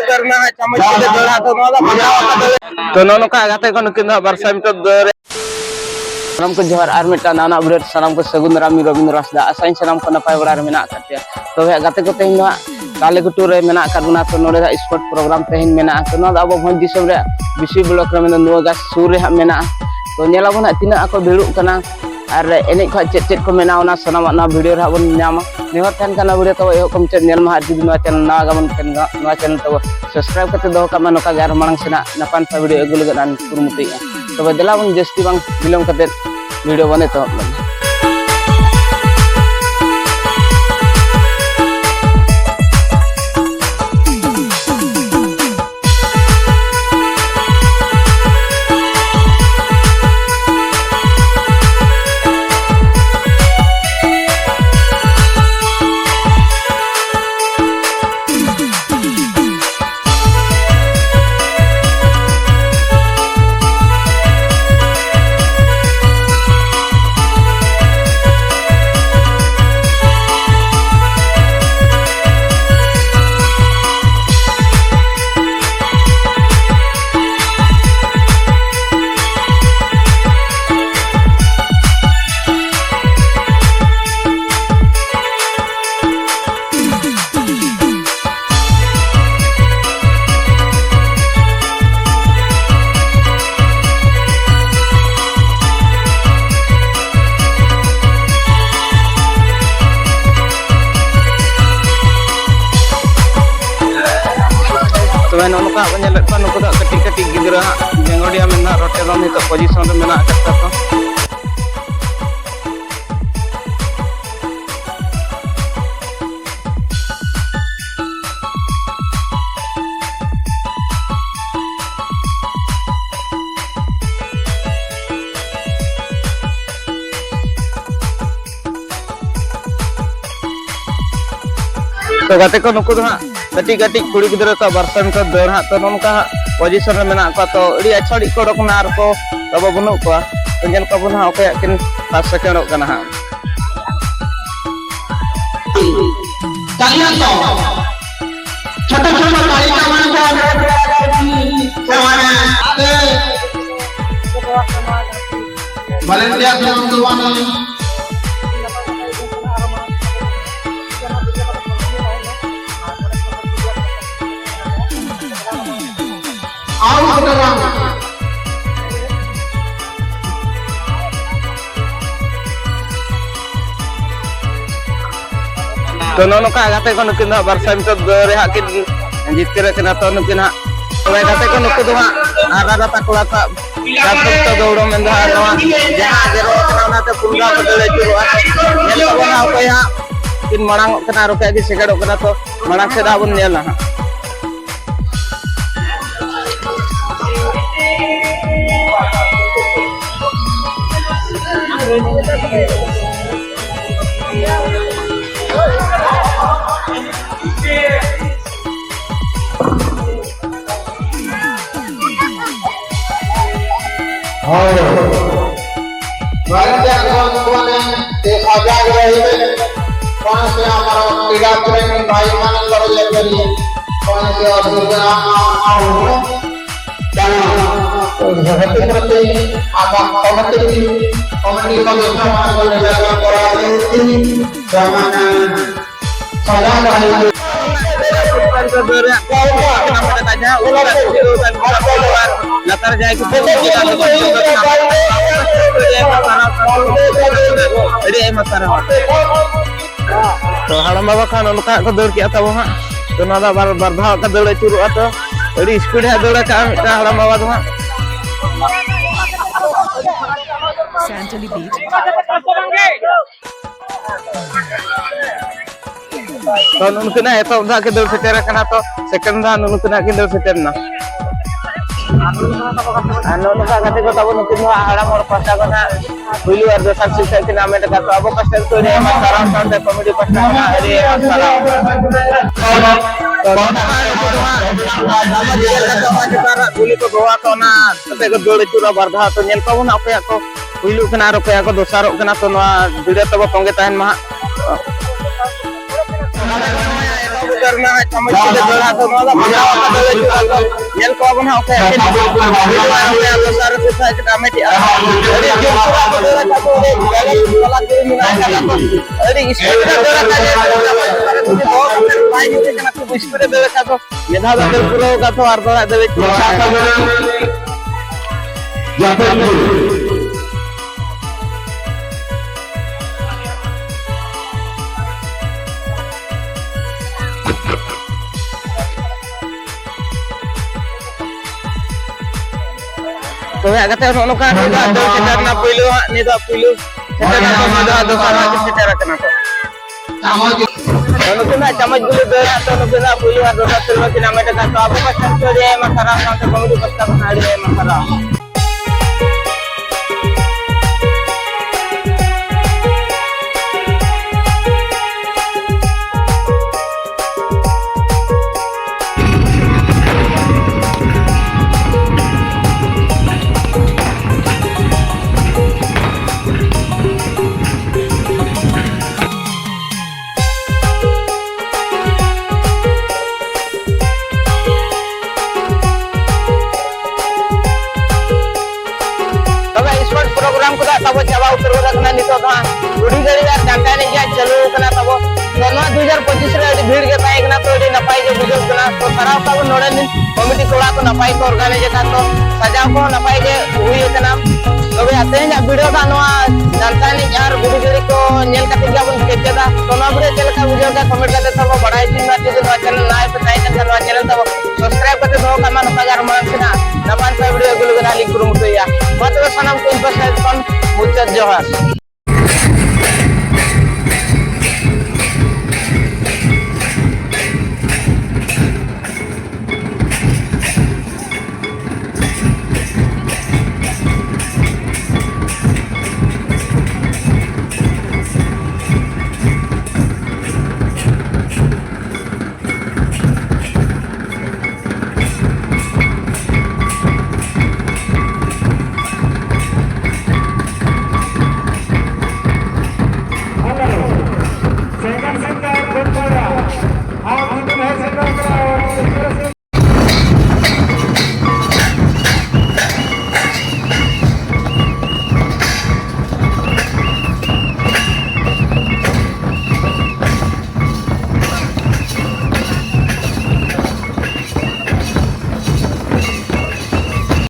करना है चम्मच से जोड़ा तो नोदा बजाव तो नोनो का गाते को नुकिन बरसा में तो दरे सलाम को जोहार आर मिटा नाना अपडेट सलाम को सगुन रामी रविंद्र रासदा असाइन सलाम को नपाय बड़ा मेना करते तो गाते को तेन काले गुटू रे मेना करबना तो नोडे स्पोर्ट प्रोग्राम तेन मेना तो नोदा अब भोज दिसम रे बिसी ब्लॉक रे मेना नुवा गास सुर रे मेना तो नेलाबो ना तिना ako बिड़ुक कना और एने खा चेट को मेना ओना सनामा ना वीडियो रे बन नामा नेहर थान कना वीडियो तो एहो कम चेट नेल मा जुदी नवा चैनल ना गमन कन नवा चैनल तो सब्सक्राइब करते दो का नका गार मांग सेना नपान पा वीडियो अगुल गन कुरमुती तो देला बन जस्ती बांग बिलम करते वीडियो बने तो तो नौका नुकु कटी कटी गिद्रा बेंगोडिया मेना रोटे दम हित पोजिशन रे मेना करता तो गाते को नुकु कटी कटी कुड़ी गिद्रा का बर्सन को दौड़ हाँ तो नौका पोजिशन रे मेना को तो अड़ी अच्छा को डोकना आर को तब बनु को तो जेल को बनु ओके किन 5 सेकंड कना हां तालियां तो छोटा छोटा तालिका मन को सेवाना आगे वॉलंटियर फ्रॉम दुवाना तो नोनो का गाते को नुकिन बरसा में तो दरे हाकिन जितरे कना तो नुकिन हा तो गाते को नुकु दो आरा राता कोला ता तो दौड़ो में दा नवा जहां जरो कना ते पुंगा बदले चुरो नेल को ना को या किन मणांग कना रोके के सेगड़ो कना तो मणांग से दाबन नेला हा वॉलंटियर को ने ते सजाग रहिबे कोन से हमारा क्रीड़ा प्रेमी भाई मान लड़ ले करिए कोन से असुविधा हो जगत प्रति आगा कमिटी को सम्मान को जगह करा जमाना सदा रही लतर जाए तो हड़म बाबा खान उनका को दौड़ किया था वहां तो नादा बार धाव का दौड़ चुरुआ तो अड़ी स्पीड है दौड़ का मिटा हड़म बाबा तो Santali beat. तो नुकना है तो उनका के दौड़ से तेरा करना तो सेकंड दा नुकना के दौड़ से तेरना नुका गाते को तब नुकिन हड़म और पस्ता को ना हुई और दो सब से के नाम में का तो अब कष्ट तो रे हम सारा साउंड कॉमेडी पस्ता ना अरे सारा तो ना गुली को गोवा तो ना ते को दौड़ चुरा बरधा तो नेल को ना पे को हुईलु कना रो पे को दोसारो कना तो ना वीडियो तब पंगे तहन मा करना है चम्मच के दोड़ा तो नोदा बनावा का दले जो येल को बना ओके तो सारे से साइड टमाटर अरे जो पूरा दोड़ा का तो रे वाला के मिला का तो अरे स्पीड का दोड़ा का ये तो बहुत भाई जो के ना तो स्पीड दोड़ा का तो मेधा बदल पूरा का तो और दोड़ा दे तो है कहते हैं नोका निदा दो सेटरना पहिलो निदा पहिलो सेटरना तो निदा दोसरा के सेटर करना तो नुकना चम्मच गुलो दो तो नुकना पहिलो और दोसरा फिल्म के नाम का तो आपको पसंद तो जे मसाला साथ कॉमेडी पत्ता बनाड़ी है मसाला प्रोग्राम को तब चाबा उतर रखना नितो था गुडी गड़ी यार जानता नहीं क्या चलो कना तब सोना 2025 रे भीड़ के ताई कना तो नपाई के बुझो कना तो सराव का नोडन कमिटी कोड़ा को नपाई को ऑर्गेनाइज का तो सजाव को नपाई के हुई कना तबे आते हैं वीडियो का नवा जानता नहीं यार गुडी गड़ी को नेल का तिया बन के था सोना बड़े चल का बुझो का कमेंट करते सब बड़ाई दिन ना चैनल ना है तो ताई चैनल तब सब्सक्राइब करते दो कमा नपागार मन से ना नमान पे वीडियो गुलो गना लिंक करूं तो या मतलब सनम को इंपस है कौन मुचत जोहार